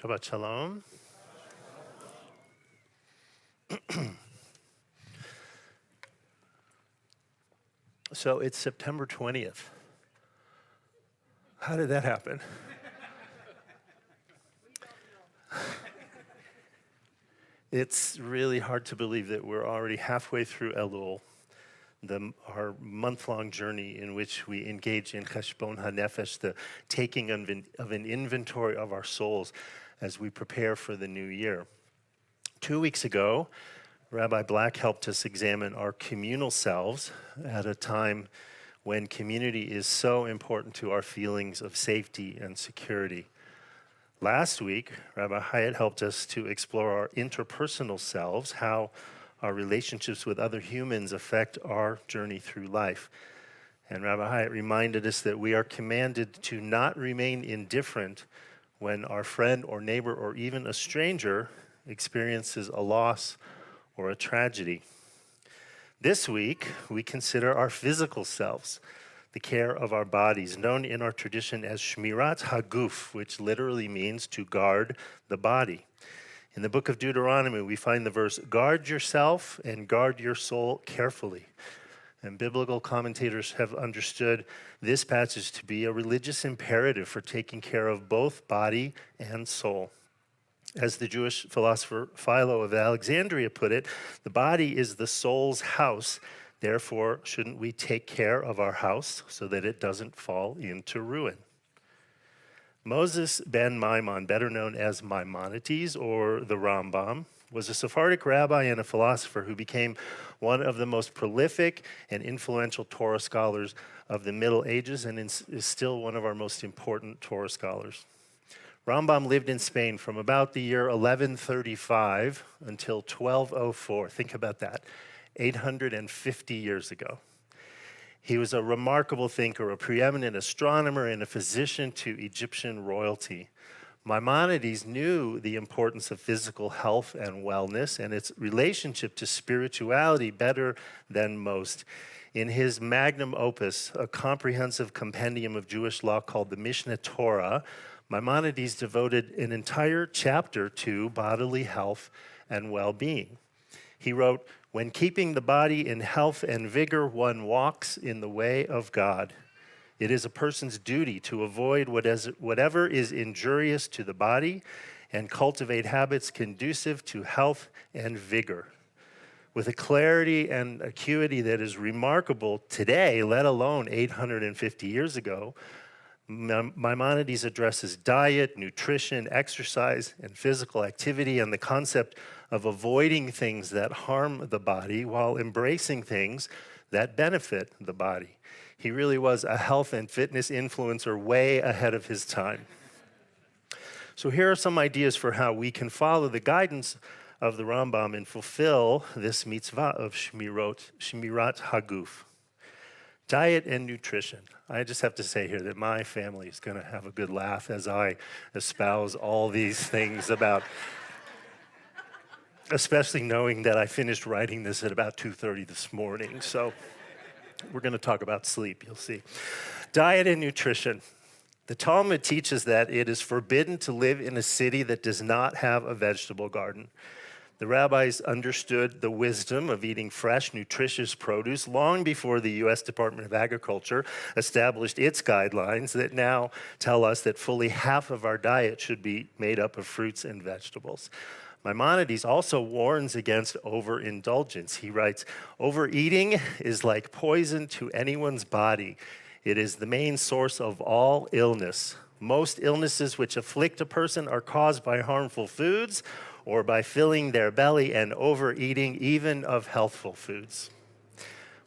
Shabbat Shalom. So it's September 20th. How did that happen? It's really hard to believe that we're already halfway through Elul, our month-long journey in which we engage in Cheshbon HaNefesh, the taking of an inventory of our souls as we prepare for the new year. 2 weeks ago, Rabbi Black helped us examine our communal selves at a time when community is so important to our feelings of safety and security. Last week, Rabbi Hyatt helped us to explore our interpersonal selves, how our relationships with other humans affect our journey through life. And Rabbi Hyatt reminded us that we are commanded to not remain indifferent when our friend or neighbor or even a stranger experiences a loss or a tragedy. This week, we consider our physical selves, the care of our bodies, known in our tradition as Shmirat Haguf, which literally means to guard the body. In the book of Deuteronomy, we find the verse, "Guard yourself and guard your soul carefully." And biblical commentators have understood this passage to be a religious imperative for taking care of both body and soul. As the Jewish philosopher Philo of Alexandria put it, the body is the soul's house. Therefore, shouldn't we take care of our house so that it doesn't fall into ruin? Moses ben Maimon, better known as Maimonides or the Rambam, was a Sephardic rabbi and a philosopher who became one of the most prolific and influential Torah scholars of the Middle Ages and is still one of our most important Torah scholars. Rambam lived in Spain from about the year 1135 until 1204. Think about that, 850 years ago. He was a remarkable thinker, a preeminent astronomer, and a physician to Egyptian royalty. Maimonides knew the importance of physical health and wellness and its relationship to spirituality better than most. In his magnum opus, a comprehensive compendium of Jewish law called the Mishneh Torah, Maimonides devoted an entire chapter to bodily health and well-being. He wrote, "When keeping the body in health and vigor, one walks in the way of God. It is a person's duty to avoid whatever is injurious to the body and cultivate habits conducive to health and vigor." With a clarity and acuity that is remarkable today, let alone 850 years ago, Maimonides addresses diet, nutrition, exercise, and physical activity, and the concept of avoiding things that harm the body while embracing things that benefit the body. He really was a health and fitness influencer way ahead of his time. So here are some ideas for how we can follow the guidance of the Rambam and fulfill this mitzvah of Shmirat Haguf. Diet and nutrition. I just have to say here that my family is going to have a good laugh as I espouse all these things about, especially knowing that I finished writing this at about 2:30 this morning. So we're going to talk about sleep, you'll see. Diet and nutrition. The Talmud teaches that it is forbidden to live in a city that does not have a vegetable garden. The rabbis understood the wisdom of eating fresh, nutritious produce long before the U.S. Department of Agriculture established its guidelines that now tell us that fully half of our diet should be made up of fruits and vegetables. Maimonides also warns against overindulgence. He writes, "Overeating is like poison to anyone's body. It is the main source of all illness. Most illnesses which afflict a person are caused by harmful foods or by filling their belly and overeating even of healthful foods."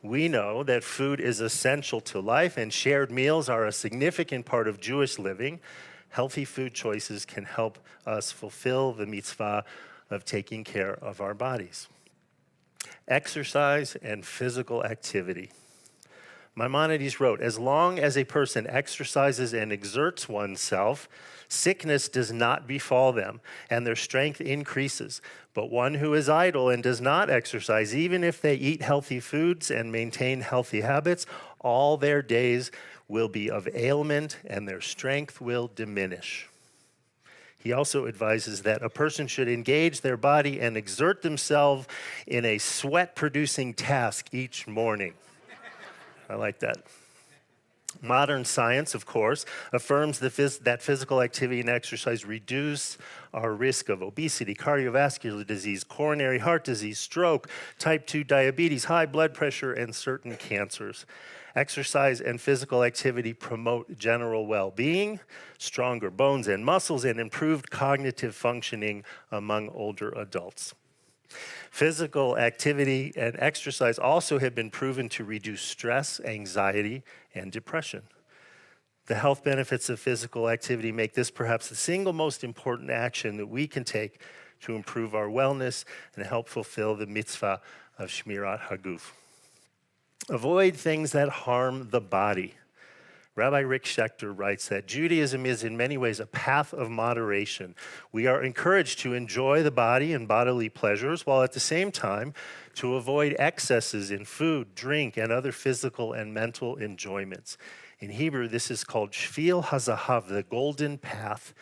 We know that food is essential to life and shared meals are a significant part of Jewish living. Healthy food choices can help us fulfill the mitzvah of taking care of our bodies. Exercise and physical activity. Maimonides wrote, "As long as a person exercises and exerts oneself, sickness does not befall them, and their strength increases. But one who is idle and does not exercise, even if they eat healthy foods and maintain healthy habits, all their days will be of ailment, and their strength will diminish." He also advises that a person should engage their body and exert themselves in a sweat-producing task each morning. I like that. Modern science, of course, affirms that physical activity and exercise reduce our risk of obesity, cardiovascular disease, coronary heart disease, stroke, type 2 diabetes, high blood pressure, and certain cancers. Exercise and physical activity promote general well-being, stronger bones and muscles, and improved cognitive functioning among older adults. Physical activity and exercise also have been proven to reduce stress, anxiety, and depression. The health benefits of physical activity make this perhaps the single most important action that we can take to improve our wellness and help fulfill the mitzvah of Shmirat Haguf. Avoid things that harm the body. Rabbi Rick Schechter writes that Judaism is in many ways a path of moderation. We are encouraged to enjoy the body and bodily pleasures, while at the same time to avoid excesses in food, drink, and other physical and mental enjoyments. In Hebrew, this is called Shvil HaZahav, the golden path.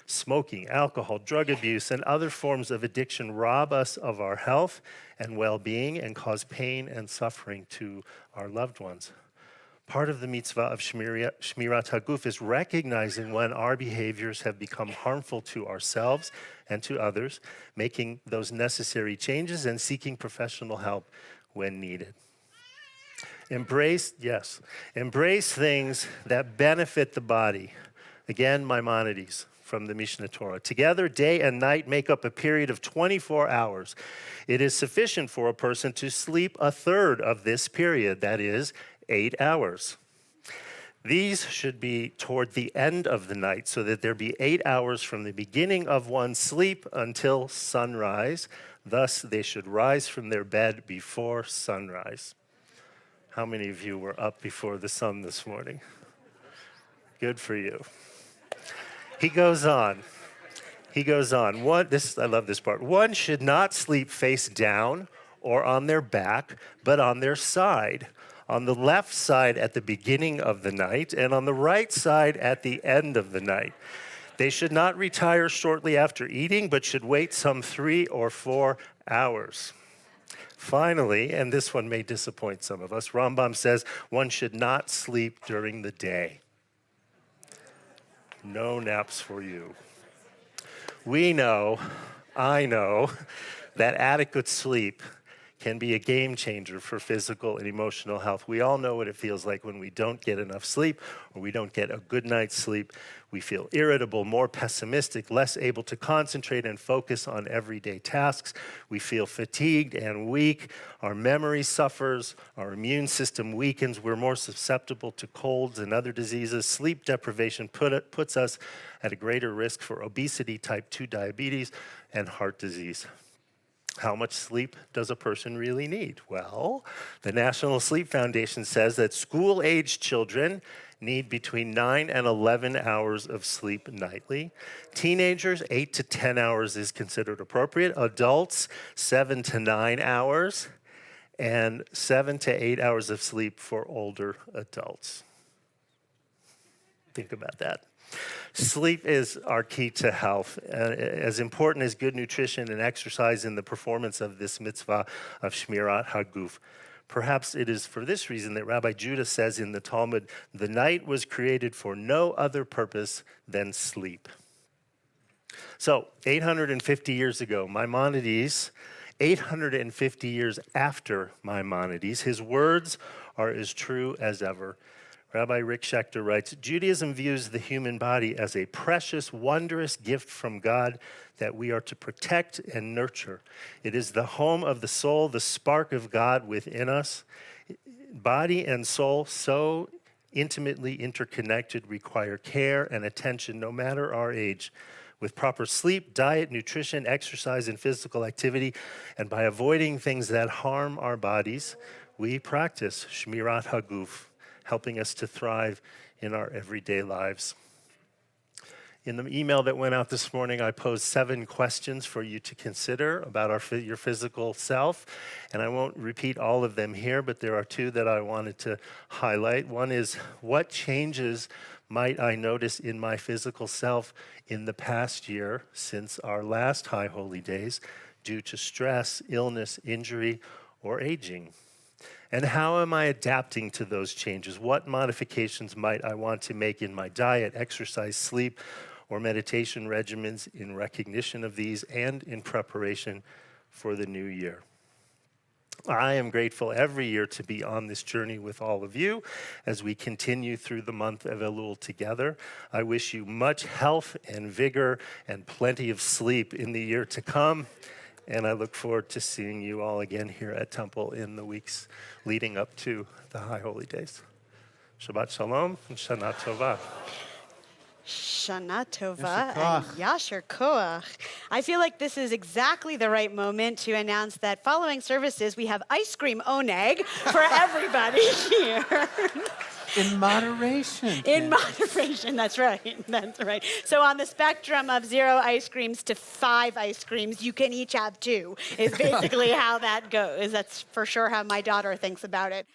Smoking, alcohol, drug abuse, and other forms of addiction rob us of our health and well-being and cause pain and suffering to our loved ones. Part of the mitzvah of Shmirat Haguf is recognizing when our behaviors have become harmful to ourselves and to others, making those necessary changes and seeking professional help when needed. Embrace things that benefit the body. Again, Maimonides from the Mishnah Torah. Together, day and night make up a period of 24 hours. It is sufficient for a person to sleep a third of this period, that is, 8 hours. These should be toward the end of the night so that there be 8 hours from the beginning of one's sleep until sunrise. Thus, they should rise from their bed before sunrise. How many of you were up before the sun this morning? Good for you. He goes on. I love this part. One should not sleep face down or on their back, but on their side. On the left side at the beginning of the night, and on the right side at the end of the night. They should not retire shortly after eating, but should wait some 3 or 4 hours. Finally, and this one may disappoint some of us, Rambam says one should not sleep during the day. No naps for you. I know, that adequate sleep can be a game changer for physical and emotional health. We all know what it feels like when we don't get enough sleep or we don't get a good night's sleep. We feel irritable, more pessimistic, less able to concentrate and focus on everyday tasks. We feel fatigued and weak. Our memory suffers. Our immune system weakens. We're more susceptible to colds and other diseases. Sleep deprivation puts us at a greater risk for obesity, type 2 diabetes, and heart disease. How much sleep does a person really need? Well, the National Sleep Foundation says that school-aged children need between 9 and 11 hours of sleep nightly. Teenagers, 8 to 10 hours is considered appropriate. Adults, 7 to 9 hours, and 7 to 8 hours of sleep for older adults. Think about that. Sleep is our key to health. As important as good nutrition and exercise in the performance of this mitzvah of Shmirat Haguf. Perhaps it is for this reason that Rabbi Judah says in the Talmud, the night was created for no other purpose than sleep. So, 850 years ago, Maimonides, 850 years after Maimonides, his words are as true as ever. Rabbi Rick Schechter writes, Judaism views the human body as a precious, wondrous gift from God that we are to protect and nurture. It is the home of the soul, the spark of God within us. Body and soul, so intimately interconnected, require care and attention no matter our age. With proper sleep, diet, nutrition, exercise, and physical activity, and by avoiding things that harm our bodies, we practice Shmirat Haguf, helping us to thrive in our everyday lives. In the email that went out this morning, I posed 7 questions for you to consider about your physical self. And I won't repeat all of them here, but there are 2 that I wanted to highlight. One is, what changes might I notice in my physical self in the past year since our last High Holy Days due to stress, illness, injury, or aging? And how am I adapting to those changes? What modifications might I want to make in my diet, exercise, sleep, or meditation regimens in recognition of these and in preparation for the new year? I am grateful every year to be on this journey with all of you as we continue through the month of Elul together. I wish you much health and vigor and plenty of sleep in the year to come. And I look forward to seeing you all again here at Temple in the weeks leading up to the High Holy Days. Shabbat Shalom and Shana Tova. Shana Tova and Yasher Koach. I feel like this is exactly the right moment to announce that following services, we have ice cream oneg for everybody here. In moderation. In moderation, that's right. That's right. So on the spectrum of 0 ice creams to 5 ice creams, you can each have 2, is basically how that goes. That's for sure how my daughter thinks about it.